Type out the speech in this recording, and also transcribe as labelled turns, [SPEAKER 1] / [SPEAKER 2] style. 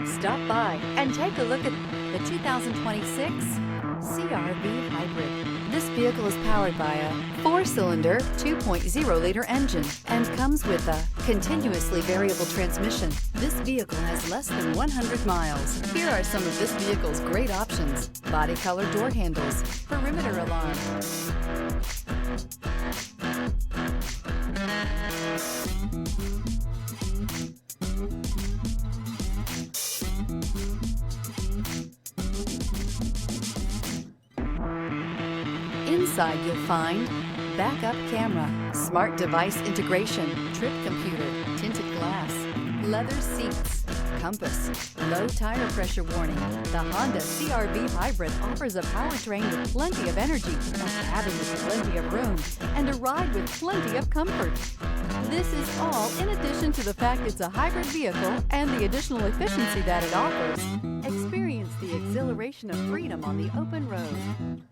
[SPEAKER 1] Stop by and take a look at the 2026 CR-V Hybrid. This vehicle is powered by a 4-cylinder, 2.0-liter engine and comes with a continuously variable transmission. This vehicle has less than 100 miles. Here are some of this vehicle's great options: body color door handles, perimeter alarm, Inside you'll find backup camera, smart device integration, trip computer, tinted glass, leather seats, compass, low tire pressure warning. The Honda CR-V Hybrid offers a powertrain with plenty of energy, a cabin with plenty of room, and a ride with plenty of comfort. This is all in addition to the fact it's a hybrid vehicle and the additional efficiency that it offers. Experience the exhilaration of freedom on the open road.